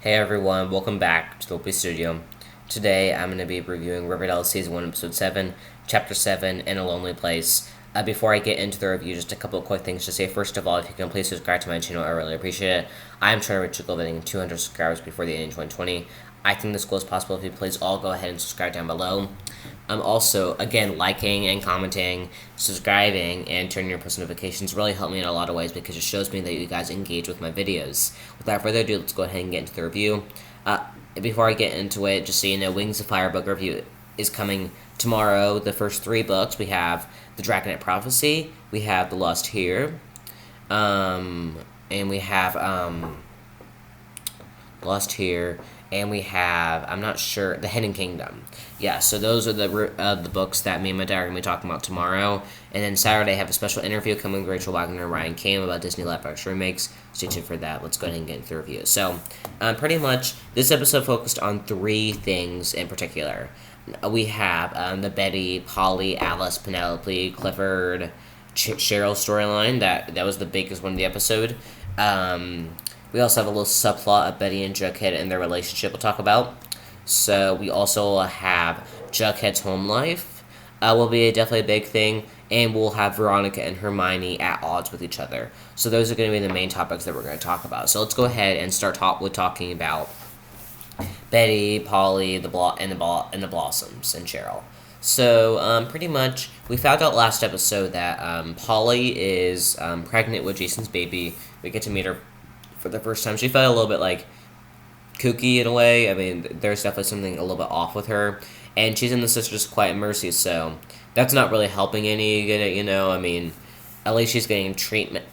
Hey everyone, welcome back to the Opie Studio. Today I'm going to be reviewing Riverdale Season 1, Episode 7, Chapter 7, In a Lonely Place. Before I get into the review, just a couple of quick things to say. First of all, if you can please subscribe to my channel, I really appreciate it. I am trying to reach a goal of getting 200 subscribers before the end of 2020. I think this goal is possible if you please all go ahead and subscribe down below. Also, again, liking and commenting, subscribing, and turning your post notifications really help me in a lot of ways because it shows me that you guys engage with my videos. Without further ado, let's go ahead and get into the review. Before I get into it, just so you know, Wings of Fire book review is coming tomorrow. The first three books, we have The Dragonette Prophecy, we have The Lost Here, and we have Lost Here, and we have, I'm not sure, The Hidden Kingdom. Yeah, so those are the books that me and my dad are going to be talking about tomorrow. And then Saturday, I have a special interview coming with Rachel Wagner and Ryan Kim about Disney live action remakes. Stay tuned for that. Let's go ahead and get into the review. So, pretty much, this episode focused on three things in particular. We have the Betty, Polly, Alice, Penelope, Clifford, Cheryl storyline. That was the biggest one of the episode. We also have a little subplot of Betty and Jughead and their relationship we'll talk about. So we also have Jughead's home life will be definitely a big thing. And we'll have Veronica and Hermione at odds with each other. So those are going to be the main topics that we're going to talk about. So let's go ahead and start with talking about Betty, Polly, and the Blossoms, and Cheryl. So, pretty much, we found out last episode that Polly is pregnant with Jason's baby. We get to meet her for the first time. She felt a little bit like kooky in a way. I mean, there's definitely something a little bit off with her, and she's in the Sisters of Quiet Mercy, so that's not really helping any. I mean, at least she's getting treatment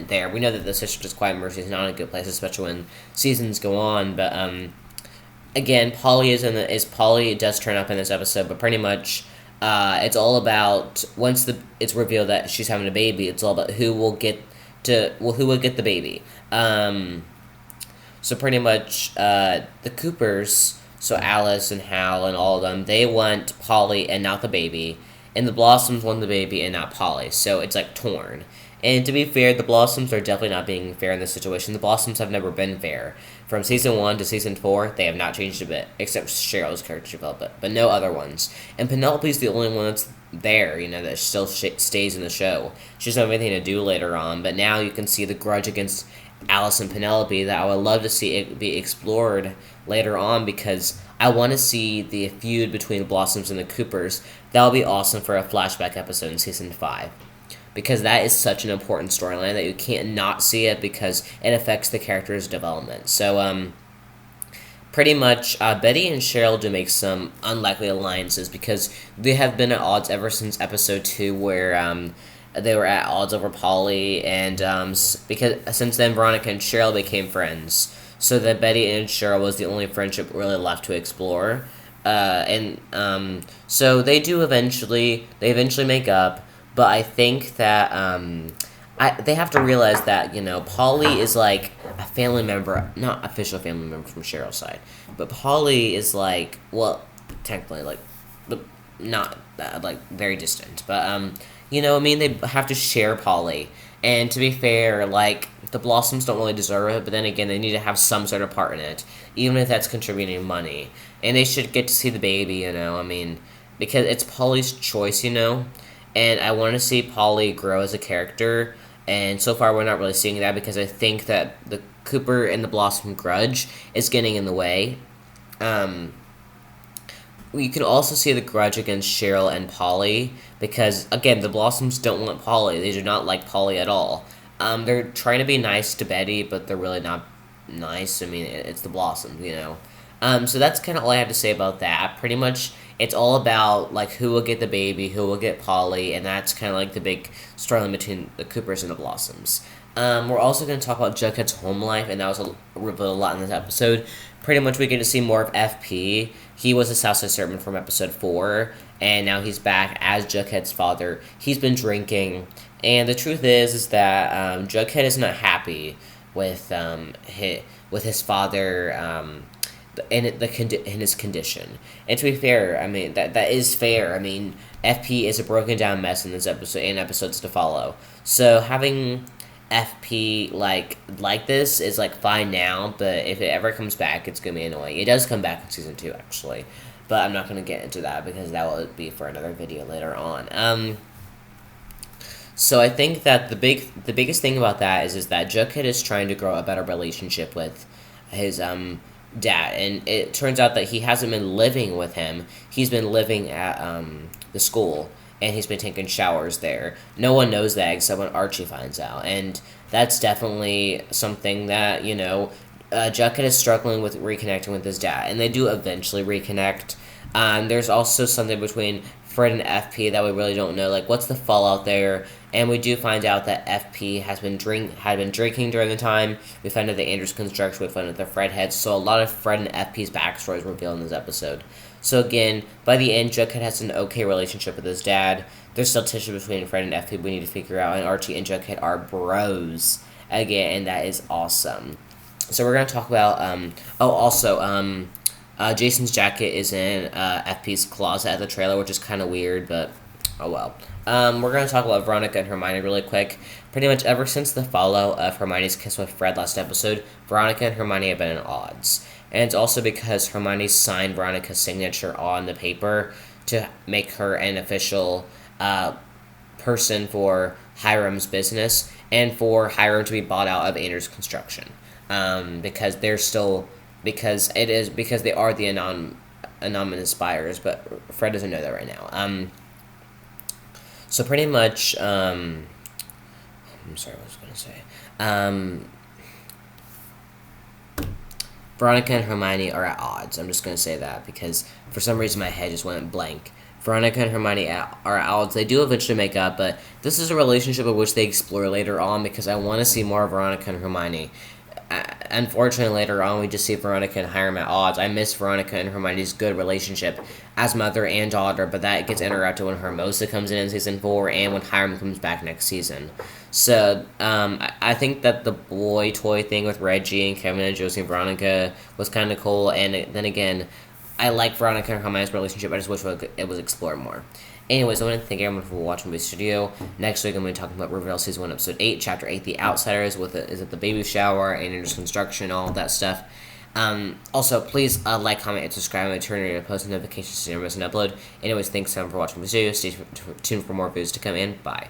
there. We know that the Sisters of Quiet Mercy is not a good place, especially when seasons go on. But again, Polly does turn up in this episode, but pretty much. It's all about once it's revealed that she's having a baby. It's all about who will get the baby. So pretty much, the Coopers, so Alice and Hal and all of them, they want Polly and not the baby, and the Blossoms want the baby and not Polly. So it's like torn. And to be fair, the Blossoms are definitely not being fair in this situation. The Blossoms have never been fair. From season 1 to season 4, they have not changed a bit, except Cheryl's character development, but no other ones. And Penelope's the only one that's there, that still stays in the show. She doesn't have anything to do later on, but now you can see the grudge against Alice and Penelope that I would love to see it be explored later on because I want to see the feud between the Blossoms and the Coopers. That would be awesome for a flashback episode in season 5. Because that is such an important storyline that you can't not see it because it affects the character's development. So, pretty much, Betty and Cheryl do make some unlikely alliances because they have been at odds ever since episode 2 where, they were at odds over Polly, and, because since then, Veronica and Cheryl became friends. So that Betty and Cheryl was the only friendship really left to explore. So they eventually make up. But I think that they have to realize that, Polly is like a family member, not official family member from Cheryl's side, but Polly is like, well, technically, like, not like very distant. But, they have to share Polly. And to be fair, like, the Blossoms don't really deserve it, but then again, they need to have some sort of part in it, even if that's contributing money. And they should get to see the baby, because it's Polly's choice, and I want to see Polly grow as a character, and so far we're not really seeing that because I think that the Cooper and the Blossom grudge is getting in the way. You can also see the grudge against Cheryl and Polly because, again, the Blossoms don't want Polly. They do not like Polly at all. They're trying to be nice to Betty, but they're really not nice. I mean, it's the Blossoms, So that's kind of all I have to say about that. Pretty much, it's all about, like, who will get the baby, who will get Polly, and that's kind of like the big storyline between the Coopers and the Blossoms. We're also going to talk about Jughead's home life, and that was revealed a lot in this episode. Pretty much we get to see more of FP. He was a Southside Servant from episode 4, and now he's back as Jughead's father. He's been drinking, and the truth is that Jughead is not happy with his father in his condition. And to be fair, I mean that is fair. I mean, FP is a broken down mess in this episode and episodes to follow. So having FP like this is like fine now, but if it ever comes back, it's gonna be annoying. It does come back in season 2 actually, but I'm not gonna get into that because that will be for another video later on. So I think that the biggest thing about that is that Jughead is trying to grow a better relationship with his dad, and it turns out that he hasn't been living with him. He's been living at the school, and he's been taking showers there. No one knows that except when Archie finds out, and that's definitely something that Jughead is struggling with reconnecting with his dad, and they do eventually reconnect. There's also something between Fred and FP that we really don't know, like what's the fallout there. And we do find out that FP had been drinking during the time. We find out the Andrews construction. We find out the Fred heads. So a lot of Fred and FP's backstory is revealed in this episode. So again, by the end, Jughead has an okay relationship with his dad. There's still tension between Fred and FP we need to figure out. And Archie and Jughead are bros again, and that is awesome. So we're gonna talk about Jason's jacket is in FP's closet at the trailer, which is kind of weird, but oh well. We're going to talk about Veronica and Hermione really quick. Pretty much ever since the fallout of Hermione's kiss with Fred last episode, Veronica and Hermione have been at odds. And it's also because Hermione signed Veronica's signature on the paper to make her an official person for Hiram's business and for Hiram to be bought out of Andrews Construction. Because they are the anonymous buyers, but Fred doesn't know that right now. So pretty much, I'm sorry, what was I going to say? Veronica and Hermione are at odds. I'm just going to say that because for some reason my head just went blank. Veronica and Hermione are at odds. They do eventually make up, but this is a relationship of which they explore later on because I want to see more of Veronica and Hermione. Unfortunately, later on, we just see Veronica and Hiram at odds. I miss Veronica and Hermione's good relationship as mother and daughter, but that gets interrupted when Hermosa comes in season 4 and when Hiram comes back next season. So, I think that the boy toy thing with Reggie and Kevin and Josie and Veronica was kind of cool, and then again, I like Veronica and Hermione's relationship. I just wish it was explored more. Anyways, I want to thank everyone for watching this video. Next week, I'm going to be talking about Riverdale Season 1, Episode 8, Chapter 8, The Outsiders, is it the baby shower, and Andrews Construction, all of that stuff. Also, please like, comment, and subscribe, and turn on your post notifications so you never miss an upload. Anyways, thanks everyone for watching this video. Stay tuned for more videos to come in. Bye.